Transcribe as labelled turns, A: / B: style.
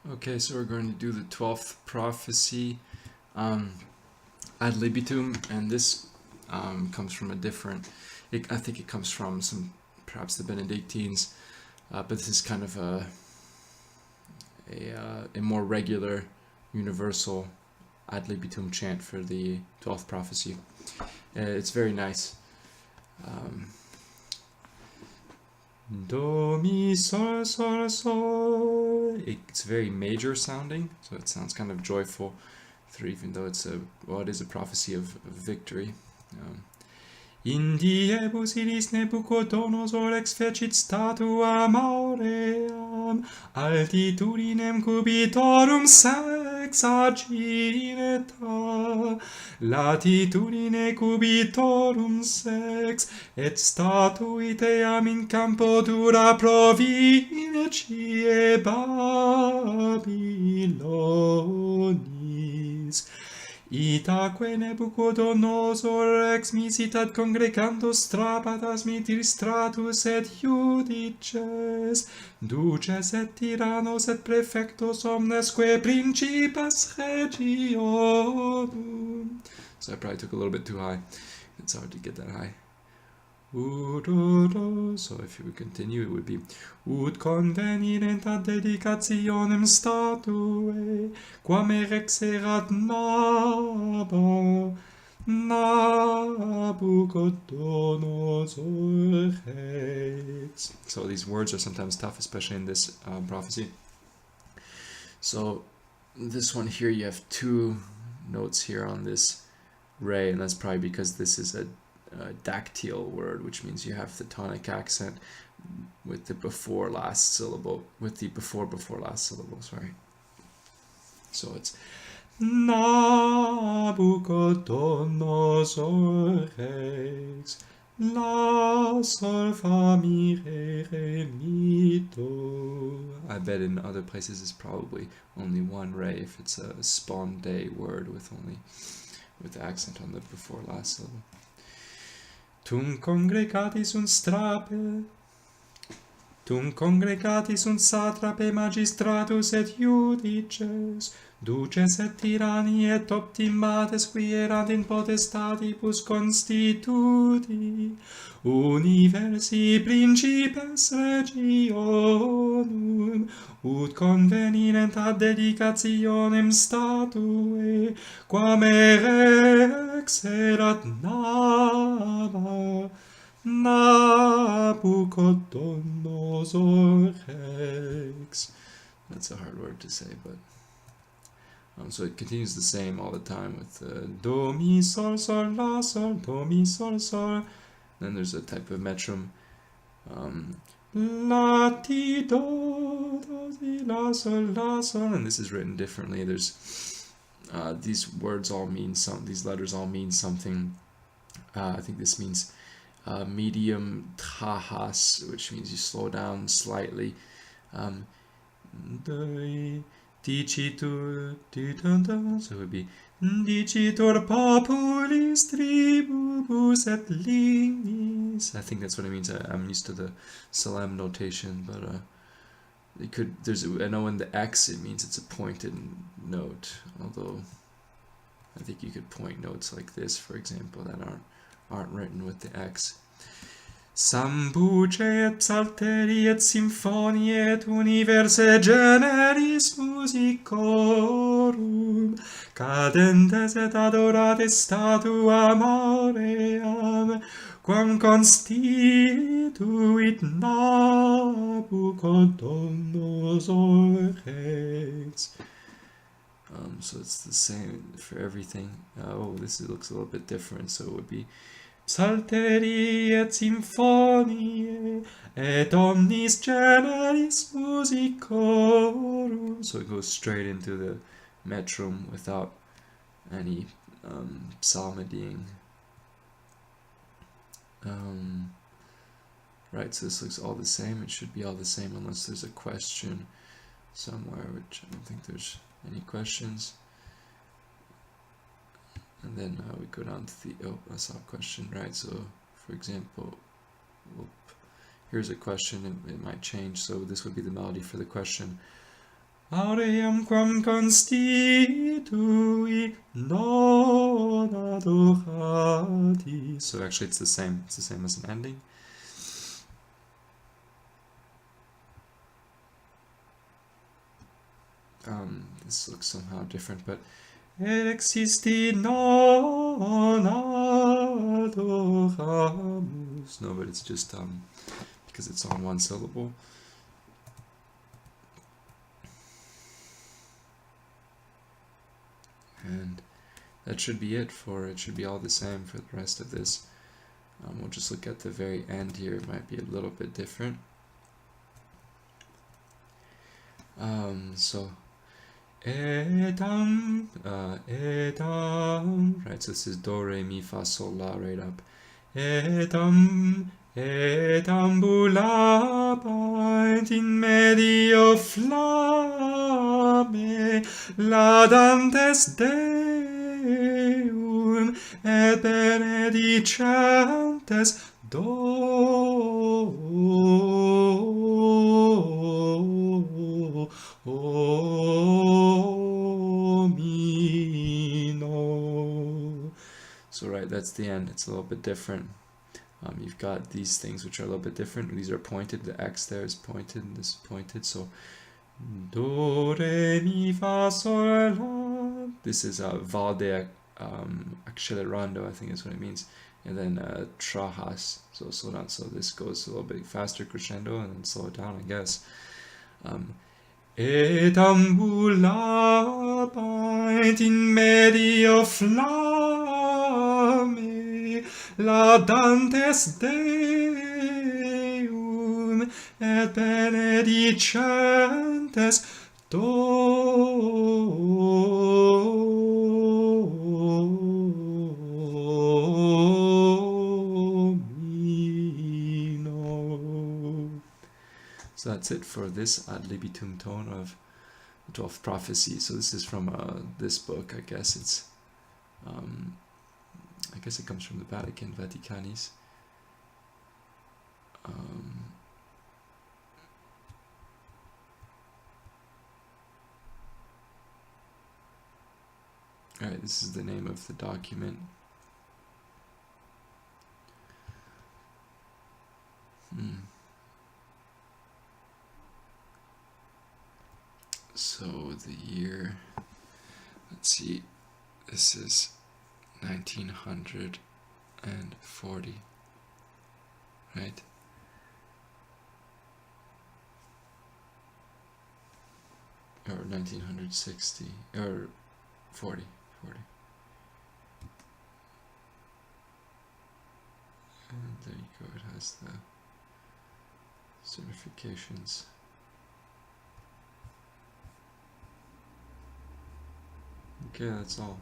A: Okay, so we're going to do the 12th prophecy ad libitum, and this comes from a different, I think it comes from perhaps the Benedictines, but this is kind of a more regular, universal ad libitum chant for the 12th prophecy. It's very nice. Do, mi, sol, sol, sol. It's very major sounding, so it sounds kind of joyful, even though it is a prophecy of victory. In diebus ilis Nebuchadnezzar ex fecit statuam auream, altitudinem cubitorum sex agineta, latitudine cubitorum sex, et statuit eam in campo dura provinciae Babylonis. Itaque Nebuchadnezzar ex misitat congregandos strapatas mitir stratus et judices, duces et tyrannos et prefectos omnesque principas regionum. So I probably took a little bit too high. It's hard to get that high. So if you would continue, it would be ut convenirent ad dedicationem statue, quam erexerat Nabucodonosor hex. So these words are sometimes tough, especially in this prophecy. So this one here, you have two notes here on this ray, and that's probably because this is a dactyl word, which means you have the tonic accent with the before last syllable, sorry. So it's Nabucodonosor rex, la sol fa mirere mito. I bet in other places it's probably only one ray if it's a sponde word with the accent on the before last syllable. Tum congregatis sunt satrape magistratus et judices, duces et tyranni et optimates qui erant in potestadibus constituti, universi principes regionum, ut convenirent ad dedicationem statue, quam erexerat Nabucodonosor hex. That's a hard word to say, but so it continues the same all the time with do, mi, sol, sol, la, sol, do, mi, sol, sol. Then there's a type of metrum. La, ti, do, si, la, sol, and this is written differently. There's these words all mean something. These letters all mean something. I think this means medium tahas, which means you slow down slightly. Dicitur, so it would be dicitur populis tribubus et lignis. I think that's what it means. I'm used to the solemn notation, but I know in the X it means it's a pointed note, although I think you could point notes like this, for example, that aren't written with the X. Sambuce et psalteri et symphoni et universe generis musicorum, cadentes et adorates statuam auream, quam constituit Nabucodonosor hex. So it's the same for everything. This looks a little bit different, so it would be Psalteri et symphoniae et omnis generis musicorum. So it goes straight into the metrum without any psalmodying. Right, so this looks all the same. It should be all the same unless there's a question somewhere, which I don't think there's any questions. And then we go down to I saw a question, right? So, for example, here's a question, it might change. So this would be the melody for the question. auream quam constitui non adorati. So actually it's the same as an ending. This looks somehow different, but et existi non adoramus. No, but it's just because it's on one syllable. And that should be it it should be all the same for the rest of this. We'll just look at the very end here. It might be a little bit different. So edam, right, so this is do, re, mi, fa, sol, la, right up. Edam ambulabant in medio flamme, laudantes Deum, et benedicentes Domino. So right, that's the end. It's a little bit different. You've got these things which are a little bit different. These are pointed. The X there is pointed, and this is pointed. So do, re, mi, fa, sol, la. This is valde accelerando, I think is what it means. And then trajas, so slow down. So this goes a little bit faster, crescendo, and then slow it down, I guess. Et ambulabant in medio flamme, laudantes Deum, et benedicentes Domino. So that's it for this ad libitum tone of 12th prophecy. So this is from this book. I guess it's I guess it comes from the Vatican, Vaticanis. Alright, this is the name of the document. So the year, let's see, this is 1940, right? Or 1960, or 40. And there you go, it has the certifications. Okay, that's all.